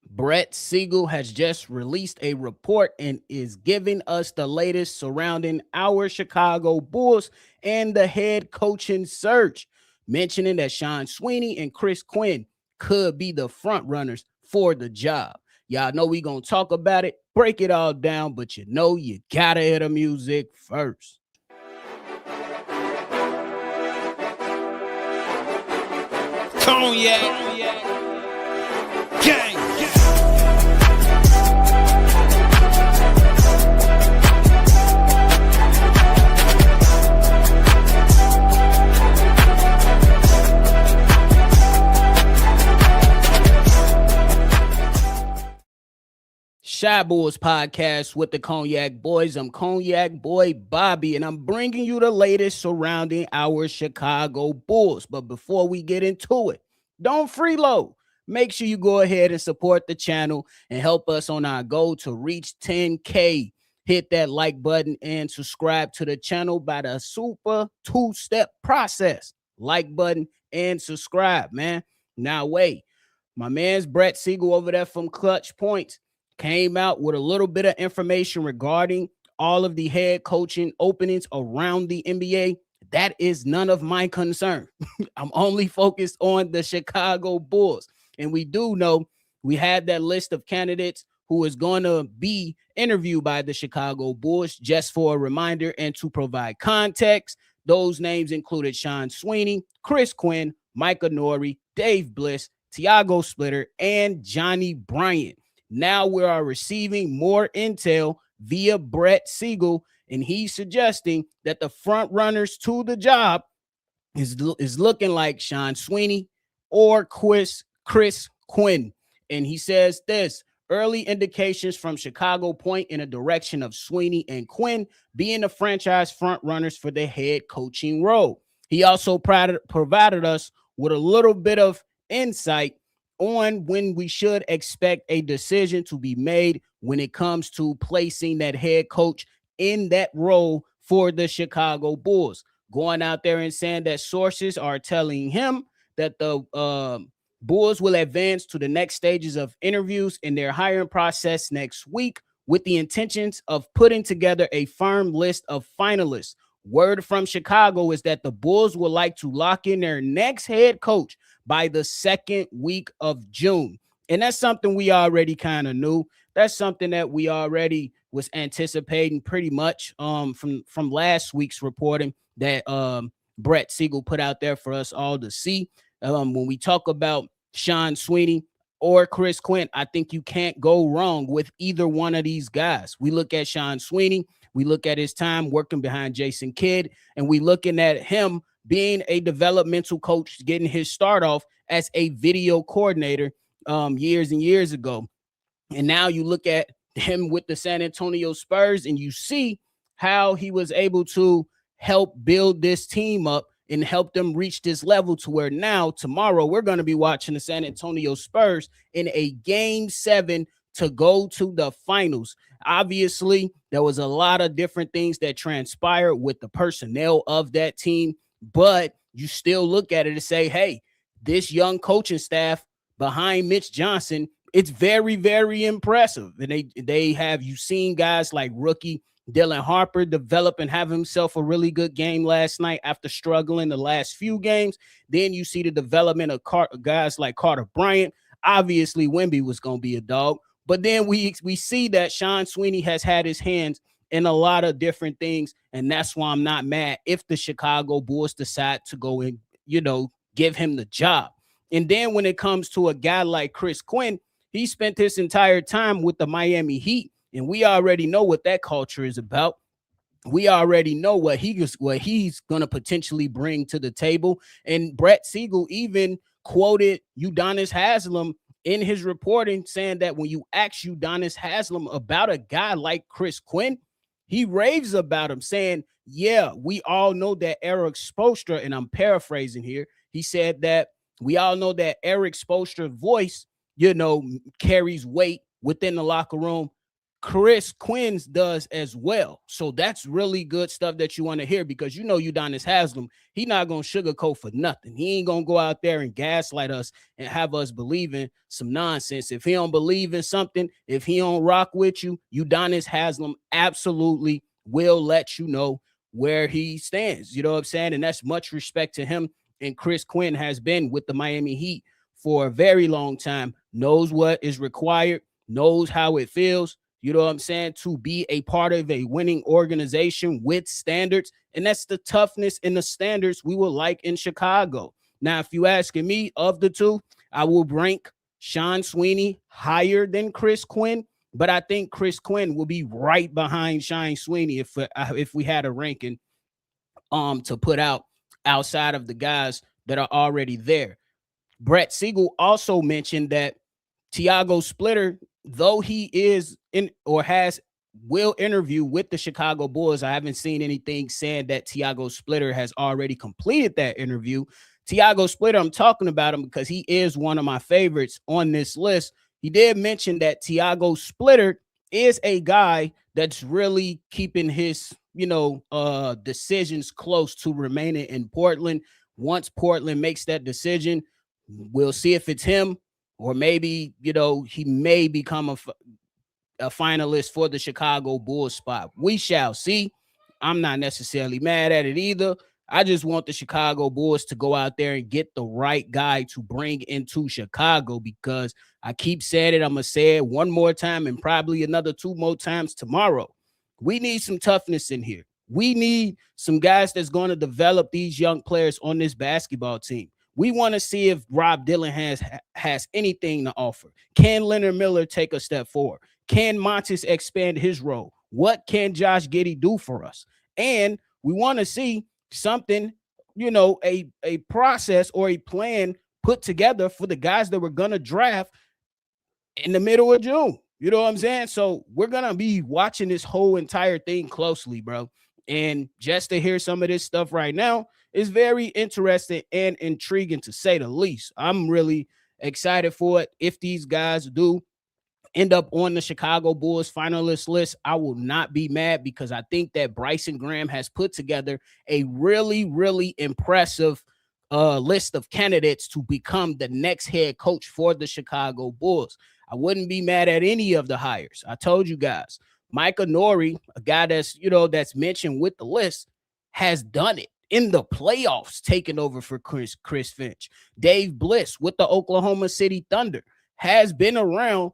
Brett Siegel has just released a report and is giving us the latest surrounding our Chicago Bulls and the head coaching search, mentioning that Sean Sweeney and Chris Quinn could be the front runners for the job. Y'all know we gonna talk about it, break it all down, but you know you gotta hear the music first. Cognac, gang. Shy Bulls podcast with the Cognac Boys. I'm Cognac Boy Bobby, and I'm bringing you the latest surrounding our Chicago Bulls. But before we get into it, don't freeload. Make sure you go ahead and support the channel and help us on our goal to reach 10K. Hit that like button and subscribe to the channel by the super two-step process. Like button and subscribe, man. Now, wait. My man's Brett Siegel over there from Clutch Points came out with a little bit of information regarding all of the head coaching openings around the NBA. That is none of my concern. I'm only focused on the Chicago Bulls. And we do know we had that list of candidates who is going to be interviewed by the Chicago Bulls. Just for a reminder and to provide context, those names included Sean Sweeney, Chris Quinn, Micah Nori, Dave Bliss, Tiago Splitter, and Johnny Bryant. Now we are receiving more intel via Brett Siegel, and he's suggesting that the front runners to the job is looking like Sean Sweeney or Chris Quinn. And he says this: early indications from Chicago point in a direction of Sweeney and Quinn being the franchise front runners for the head coaching role. He also provided us with a little bit of insight on when we should expect a decision to be made when it comes to placing that head coach in that role for the Chicago Bulls. Going out there and saying that sources are telling him that the Bulls will advance to the next stages of interviews in their hiring process next week with the intentions of putting together a firm list of finalists. Word from Chicago is that the Bulls would like to lock in their next head coach by the second week of June. And that's something we already kind of knew. That's something that we already was anticipating pretty much from last week's reporting that Brett Siegel put out there for us all to see. When we talk about Sean Sweeney or Chris Quinn, I think you can't go wrong with either one of these guys. We look at Sean Sweeney, we look at his time working behind Jason Kidd, and we looking at him being a developmental coach, getting his start off as a video coordinator years and years ago. And now you look at him with the San Antonio Spurs, and you see how he was able to help build this team up and help them reach this level to where now tomorrow we're going to be watching the San Antonio Spurs in a game 7 to go to the finals. Obviously, there was a lot of different things that transpired with the personnel of that team, but you still look at it and say, hey, this young coaching staff behind Mitch Johnson, it's very, very impressive. And they have, you seen guys like rookie Dylan Harper develop and have himself a really good game last night after struggling the last few games. Then you see the development of guys like Carter Bryant. Obviously, Wemby was going to be a dog. But then we see that Sean Sweeney has had his hands in a lot of different things, and that's why I'm not mad if the Chicago Bulls decide to go and, give him the job. And then when it comes to a guy like Chris Quinn, he spent his entire time with the Miami Heat, and we already know what that culture is about. We already know what he's going to potentially bring to the table. And Brett Siegel even quoted Udonis Haslem in his reporting, saying that when you ask Udonis Haslem about a guy like Chris Quinn, he raves about him, saying, yeah, we all know that Eric Spoelstra, and I'm paraphrasing here, he said that we all know that Eric Spoelstra's voice, carries weight within the locker room. Chris Quinn's does as well. So that's really good stuff that you want to hear, because you know Udonis Haslam, he not going to sugarcoat for nothing. He ain't going to go out there and gaslight us and have us believing some nonsense. If he don't believe in something, if he don't rock with you, Udonis Haslam absolutely will let you know where he stands. You know what I'm saying? And that's much respect to him. And Chris Quinn has been with the Miami Heat for a very long time, knows what is required, knows how it feels, you know what I'm saying, to be a part of a winning organization with standards. And that's the toughness and the standards we would like in Chicago. Now, if you asking me, of the two, I will rank Sean Sweeney higher than Chris Quinn, but I think Chris Quinn will be right behind Sean Sweeney if we had a ranking to put out outside of the guys that are already there. Brett Siegel also mentioned that Tiago Splitter, though he is in or has will interview with the Chicago Bulls, I haven't seen anything saying that Tiago Splitter has already completed that interview. Tiago Splitter, I'm talking about him because he is one of my favorites on this list. He did mention that Tiago Splitter is a guy that's really keeping his, decisions close to remaining in Portland. Once Portland makes that decision, we'll see if it's him, or maybe, he may become a finalist for the Chicago Bulls spot. We shall see. I'm not necessarily mad at it either. I just want the Chicago Bulls to go out there and get the right guy to bring into Chicago, because I keep saying it. I'm going to say it one more time and probably another 2 more times tomorrow. We need some toughness in here. We need some guys that's going to develop these young players on this basketball team. We want to see if Rob Dillon has anything to offer. Can Leonard Miller take a step forward? Can Montes expand his role? What can Josh Giddey do for us? And we want to see something, a process or a plan put together for the guys that we're going to draft in the middle of June. You know what I'm saying? So we're going to be watching this whole entire thing closely, bro. And just to hear some of this stuff right now is very interesting and intriguing, to say the least. I'm really excited for it. If these guys do end up on the Chicago Bulls finalist list, I will not be mad, because I think that Bryson Graham has put together a really, really impressive list of candidates to become the next head coach for the Chicago Bulls. I wouldn't be mad at any of the hires. I told you guys, Micah Nori, a guy that's mentioned with the list, has done it in the playoffs, taking over for Chris Finch. Dave Bliss with the Oklahoma City Thunder has been around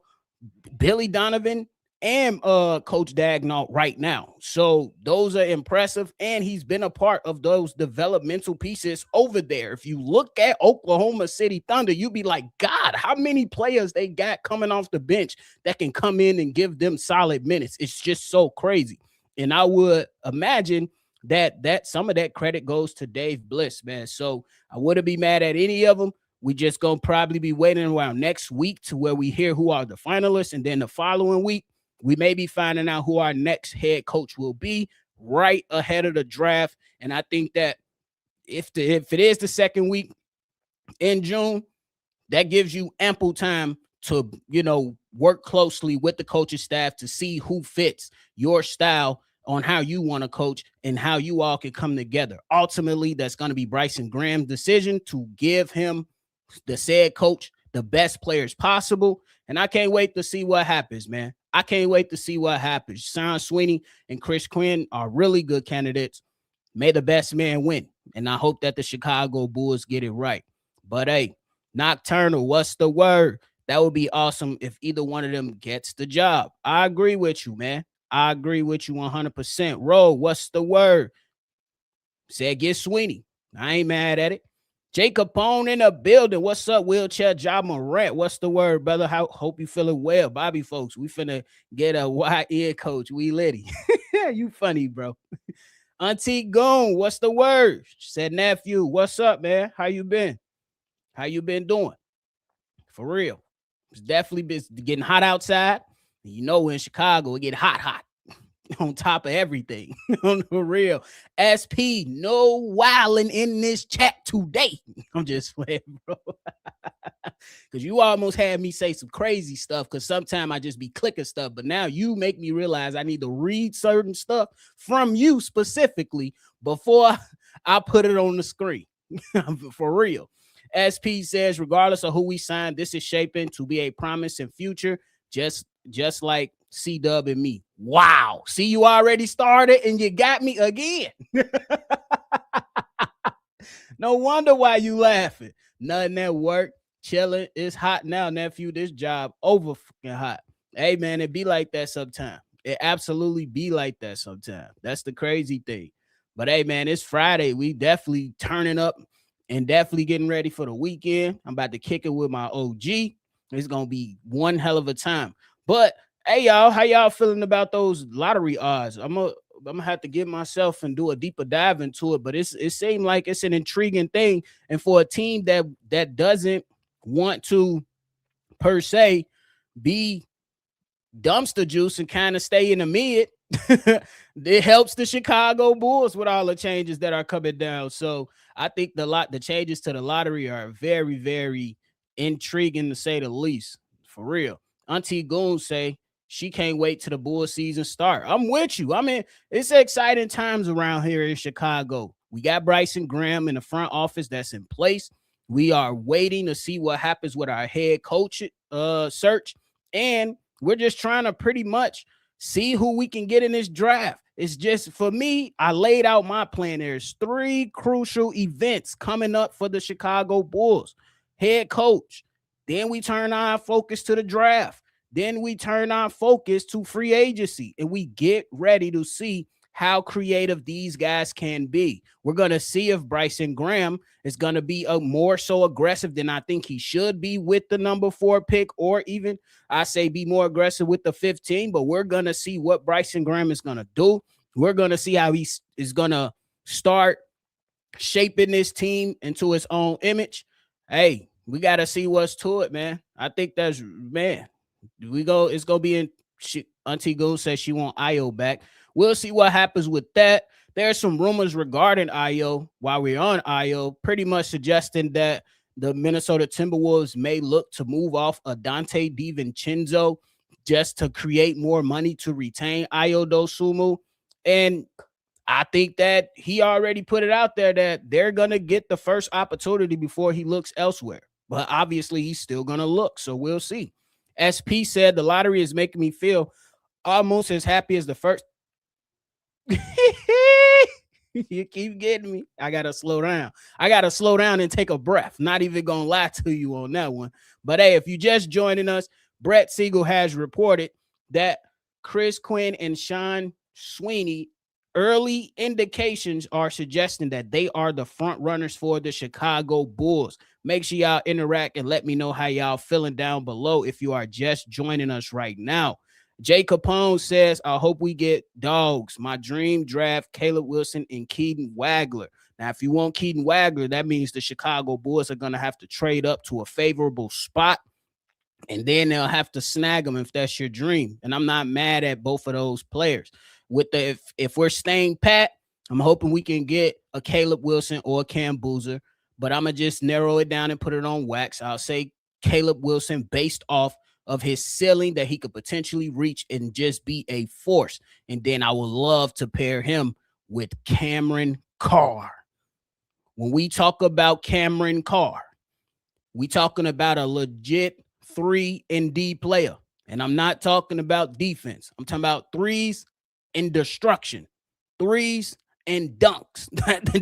Billy Donovan and Coach Dagnall right now. So those are impressive, and he's been a part of those developmental pieces over there. If you look at Oklahoma City Thunder, you'd be like, God, how many players they got coming off the bench that can come in and give them solid minutes? It's just so crazy. And I would imagine that some of that credit goes to Dave Bliss, man. So I wouldn't be mad at any of them. We just gonna probably be waiting around next week to where we hear who are the finalists, and then the following week we may be finding out who our next head coach will be right ahead of the draft. And I think that if it is the second week in June, that gives you ample time to, work closely with the coaching staff to see who fits your style on how you want to coach and how you all can come together. Ultimately, that's going to be Bryson Graham's decision to give him, the said coach, the best players possible. And I can't wait to see what happens, man. I can't wait to see what happens. Sean Sweeney and Chris Quinn are really good candidates. May the best man win. And I hope that the Chicago Bulls get it right. But hey, Nocturnal, what's the word? That would be awesome if either one of them gets the job. I agree with you, man. I agree with you 100%. Roll, what's the word? Said get Sweeney. I ain't mad at it. Jacob Pone in the building. What's up, wheelchair job Morant? What's the word, brother? Hope you feeling well. Bobby folks, we finna get a wide ear coach. We litty. You funny, bro. Auntie Goon, what's the word? She said, nephew, what's up, man? How you been? How you been doing? For real. It's definitely been getting hot outside. You know, in Chicago, it get hot. on top of everything. On the real. SP, no wilding in this chat today. I'm just playing, bro. Because you almost had me say some crazy stuff, because sometimes I just be clicking stuff. But now you make me realize I need to read certain stuff from you specifically before I put it on the screen. For real. SP says, regardless of who we sign, this is shaping to be a promising future, just like C-Dub and me. Wow. See, you already started and you got me again. No wonder why you laughing. Nothing at work. Chilling. It's hot now, nephew. This job over fucking hot. Hey, man, it be like that sometimes. It absolutely be like that sometimes. That's the crazy thing. But hey, man, it's Friday. We definitely turning up and definitely getting ready for the weekend. I'm about to kick it with my OG. It's going to be one hell of a time. But hey, y'all, how y'all feeling about those lottery odds? I'm gonna have to get myself and do a deeper dive into it, but it seemed like it's an intriguing thing. And for a team that doesn't want to per se be dumpster juice and kind of stay in the mid, it helps the Chicago Bulls with all the changes that are coming down. So I think the changes to the lottery are very, very intriguing, to say the least. For real. Auntie Goon say she can't wait till the Bull season start. I'm with you. I mean, it's exciting times around here in Chicago. We got Bryson Graham in the front office that's in place. We are waiting to see what happens with our head coach search. And we're just trying to pretty much see who we can get in this draft. It's just, for me, I laid out my plan. There's 3 crucial events coming up for the Chicago Bulls. Head coach. Then we turn our focus to the draft. Then we turn our focus to free agency, and we get ready to see how creative these guys can be. We're going to see if Bryson Graham is going to be more so aggressive than I think he should be with the number 4 pick, or even I say be more aggressive with the 15, but we're going to see what Bryson Graham is going to do. We're going to see how he is going to start shaping this team into his own image. Hey, we got to see what's to it, man. I think that's, man, it's going to be in, Auntie Goon says she want Io back. We'll see what happens with that. There's some rumors regarding Io while we're on Io, pretty much suggesting that the Minnesota Timberwolves may look to move off Dante DiVincenzo just to create more money to retain Io Dosunmu. And I think that he already put it out there that they're going to get the first opportunity before he looks elsewhere. But obviously, he's still going to look. So we'll see. SP said the lottery is making me feel almost as happy as the first. You keep getting me. I gotta slow down. I gotta slow down and take a breath. Not even gonna lie to you on that one. But hey, if you just joining us, Brett Siegel has reported that Chris Quinn and Sean Sweeney, early indications are suggesting that they are the front runners for the Chicago Bulls. Make sure y'all interact and let me know how y'all feeling down below if you are just joining us right now. Jay Capone says, I hope we get dogs. My dream draft, Caleb Wilson and Keaton Wagler. Now, if you want Keaton Wagler, that means the Chicago Bulls are going to have to trade up to a favorable spot, and then they'll have to snag them if that's your dream. And I'm not mad at both of those players. With the if we're staying pat, I'm hoping we can get a Caleb Wilson or a Cam Boozer, but I'm going to just narrow it down and put it on wax. I'll say Caleb Wilson based off of his ceiling that he could potentially reach and just be a force. And then I would love to pair him with Cameron Carr. When we talk about Cameron Carr, we talking about a legit 3-and-D player. And I'm not talking about defense. I'm talking about threes and destruction, threes and dunks.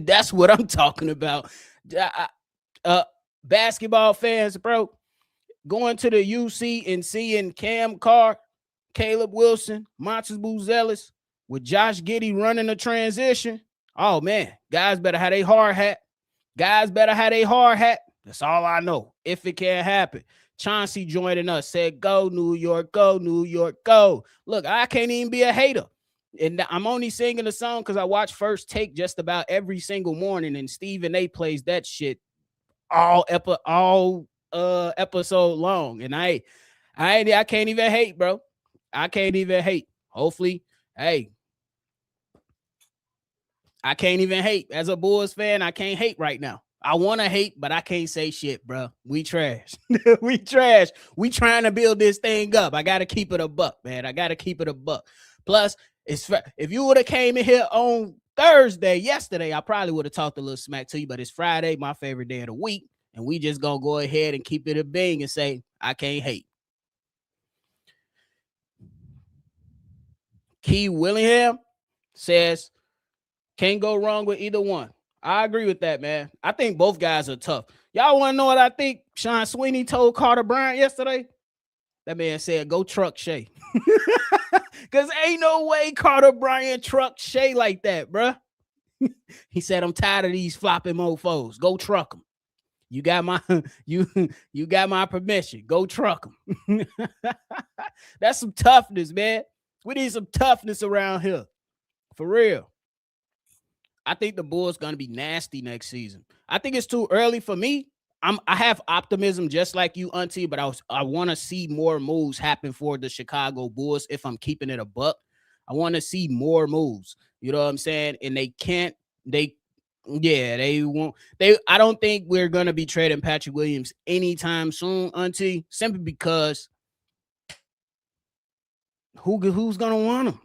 That's what I'm talking about. Basketball fans, bro, going to the UC and seeing Cam Carr, Caleb Wilson, Montes Buzelis with Josh Giddey running a transition. Oh, man, guys better have a hard hat. Guys better have a hard hat. That's all I know. If it can happen. Chauncey joining us said, go, New York, go, New York, go. Look, I can't even be a hater. And I'm only singing the song because I watch First Take just about every single morning, and Stephen A plays that shit all episode long, and I can't even hate, bro. I can't even hate. Hopefully, hey, I can't even hate. As a Bulls fan, I can't hate right now. I want to hate, but I can't say shit, bro. We trash. We trash. We trying to build this thing up. I got to keep it a buck, man. I got to keep it a buck. Plus, if you would have came in here on yesterday, I probably would have talked a little smack to you, but it's Friday, my favorite day of the week, and we just going to go ahead and keep it a bang and say, I can't hate. Key Willingham says, can't go wrong with either one. I agree with that, man. I think both guys are tough. Y'all want to know what I think Sean Sweeney told Carter Bryant yesterday? That man said, go truck Shea. Because ain't no way Carter Bryant truck Shea like that, bro. He said, I'm tired of these flopping mofos. Go truck them. You got my you got my permission. Go truck them. That's some toughness, man. We need some toughness around here. For real. I think the Bulls going to be nasty next season. I think it's too early for me. I have optimism just like you, Auntie, but I want to see more moves happen for the Chicago Bulls if I'm keeping it a buck. I want to see more moves. You know what I'm saying? And they won't. I don't think we're going to be trading Patrick Williams anytime soon, Auntie, simply because who's going to want him?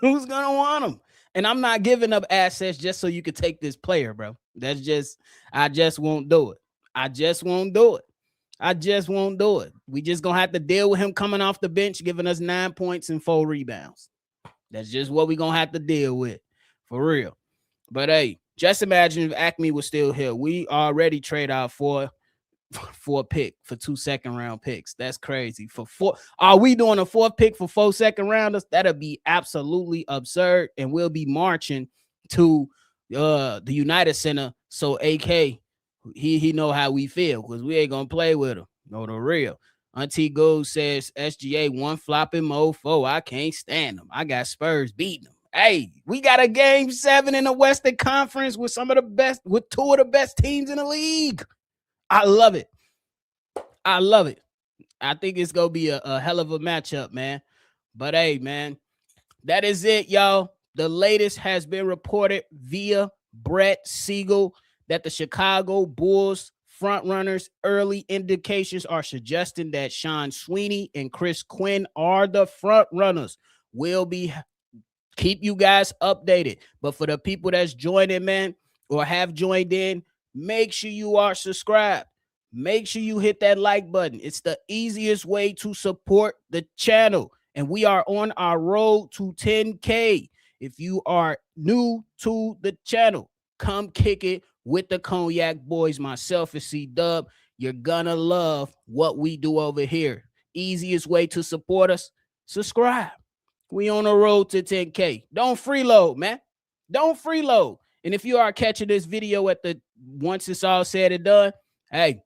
Who's going to want him? And I'm not giving up assets just so you could take this player, bro. I just won't do it. I just won't do it. We just going to have to deal with him coming off the bench, giving us 9 points and 4 rebounds. That's just what we're going to have to deal with, for real. But, hey, just imagine if Acme was still here. We already trade out for a pick for 2 second-round picks. That's crazy. For 4, are we doing a 4th pick for 4 second-rounders? That'll be absolutely absurd, and we'll be marching to the United Center. So AK, he know how we feel because we ain't gonna play with him. No, the real. Auntie Gold says SGA one flopping mofo. I can't stand them. I got Spurs beating them. Hey, we got a game 7 in the Western Conference with 2 of the best teams in the league. I love it. I think it's going to be a hell of a matchup, man. But, hey, man, that is it, y'all. The latest has been reported via Brett Siegel that the Chicago Bulls frontrunners early indications are suggesting that Sean Sweeney and Chris Quinn are the frontrunners. We'll keep you guys updated. But for the people that's joining, man, or have joined in, make sure you are subscribed. Make sure you hit that like button. It's the easiest way to support the channel. And we are on our road to 10K. If you are new to the channel, come kick it with the Cognac Boys, myself and C-Dub. You're gonna love what we do over here. Easiest way to support us, subscribe. We on the road to 10K. Don't freeload, man. Don't freeload. And if you are catching this video once it's all said and done, hey,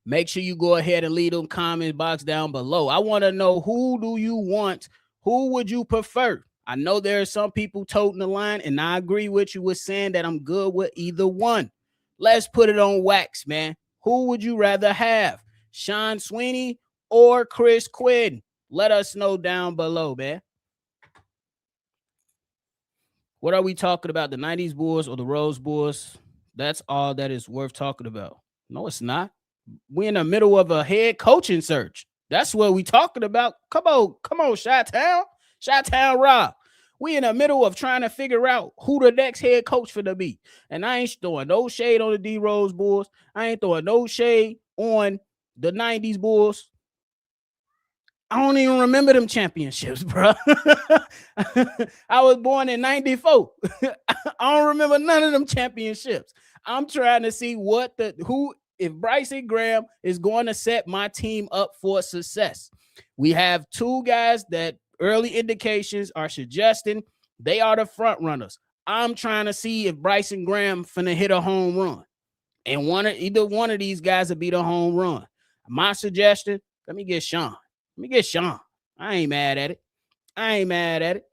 make sure you go ahead and leave them comment box down below. I want to know, who do you want? Who would you prefer? I know there are some people toting the line, and I agree with you with saying that I'm good with either one. Let's put it on wax, man. Who would you rather have? Sean Sweeney or Chris Quinn? Let us know down below, man. What are we talking about? The 90s Bulls or the Rose Bulls? That's all that is worth talking about. No, it's not. We're in the middle of a head coaching search. That's what we talking about. Come on, Chi-Town. Chi-Town Rob. We in the middle of trying to figure out who the next head coach for the be. And I ain't throwing no shade on the D-Rose Bulls. I ain't throwing no shade on the 90s Bulls. I don't even remember them championships, bro. I was born in 94. I don't remember none of them championships. I'm trying to see if Bryson Graham is going to set my team up for success. We have 2 guys that early indications are suggesting they are the front runners. I'm trying to see if Bryson Graham finna hit a home run. And either one of these guys will be the home run. My suggestion, let me get Sean. I ain't mad at it.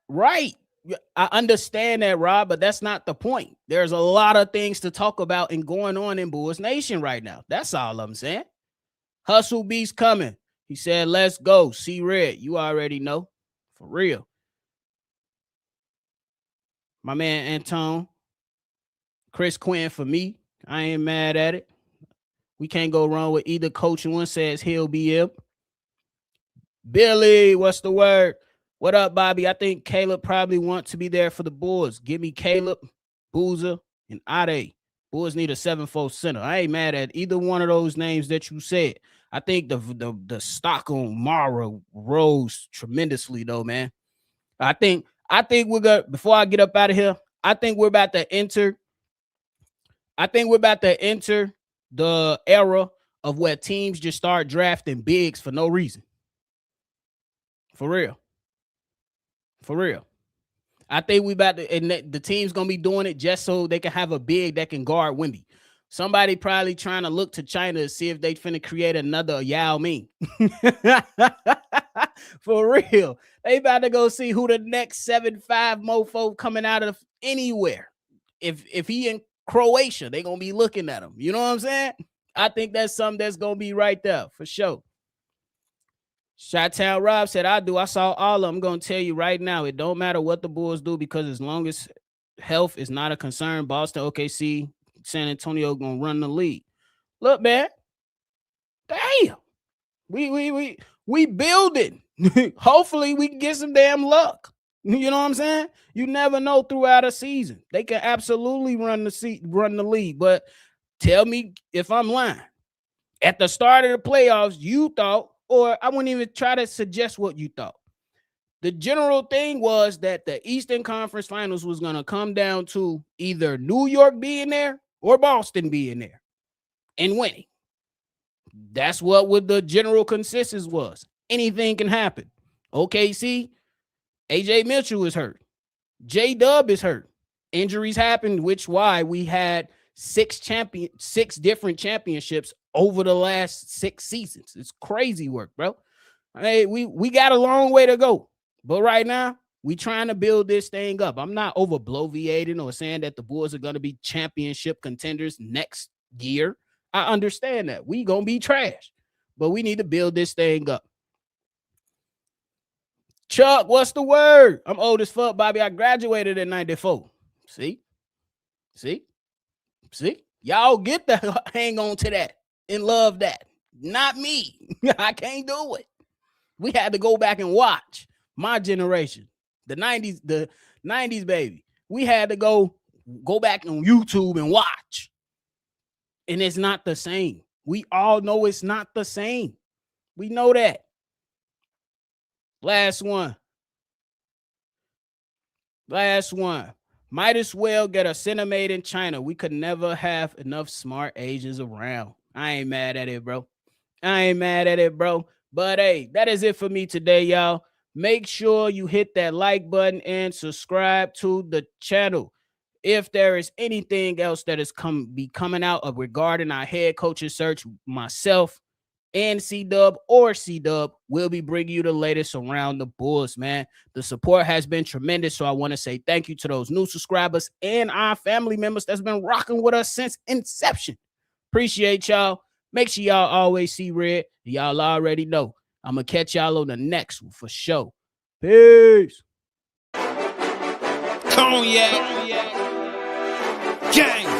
Right. I understand that, Rob, but that's not the point. There's a lot of things to talk about and going on in Bulls Nation right now. That's all I'm saying. Hustle Beast coming. He said, let's go. See Red. You already know. For real. My man Antone. Chris Quinn for me. I ain't mad at it. We can't go wrong with either coach. One says he'll be him. Billy, what's the word? What up, Bobby? I think Caleb probably wants to be there for the Bulls. Give me Caleb, Boozer, and Ade. Bulls need a 7-4 center. I ain't mad at either one of those names that you said. I think the stock on Mara rose tremendously, though, man. I think we're gonna, before I get up out of here, I think we're about to enter the era of where teams just start drafting bigs for no reason. For real. I think we about to, and the team's gonna be doing it just so they can have a big that can guard Wemby. Somebody probably trying to look to China to see if they finna create another Yao Ming. For real. They about to go see who the next 7'5" mofo coming out of anywhere. If he in Croatia, they gonna be looking at him. You know what I'm saying? I think that's something that's gonna be right there for sure. Chi-Town Rob said, I do. I saw all of them. I'm going to tell you right now, it don't matter what the Bulls do because as long as health is not a concern, Boston, OKC, San Antonio going to run the league. Look, man. Damn. We building. Hopefully we can get some damn luck. You know what I'm saying? You never know throughout a season. They can absolutely run the league, but tell me if I'm lying. At the start of the playoffs, you thought, or I wouldn't even try to suggest what you thought. The general thing was that the Eastern Conference Finals was going to come down to either New York being there or Boston being there and winning. That's what the general consensus was. Anything can happen. OKC, AJ Mitchell is hurt. J-Dub is hurt. Injuries happened, why we had six different championships over the last 6 seasons. It's crazy work, bro. Hey, we got a long way to go. But right now, we trying to build this thing up. I'm not over bloviating or saying that the Bulls are going to be championship contenders next year. I understand that. We going to be trash. But we need to build this thing up. Chuck, what's the word? I'm old as fuck, Bobby. I graduated in 94. See? Y'all get the hang on to that and love that. Not me. I can't do it. We had to go back and watch. My generation, the 90s, baby. We had to go back on YouTube and watch. And it's not the same. We all know it's not the same. We know that. Last one. Might as well get a center made in China. We could never have enough smart Asians around. I ain't mad at it, bro. But hey, that is it for me today, y'all. Make sure you hit that like button and subscribe to the channel. If there is anything else that is coming out of regarding our head coaching search, myself and C-Dub or C-Dub will be bringing you the latest around the Bulls, man. The support has been tremendous, so I want to say thank you to those new subscribers and our family members that's been rocking with us since inception. Appreciate y'all. Make sure y'all always see red. Y'all already know. I'm going to catch y'all on the next one for sure. Peace. Cognac. Gang.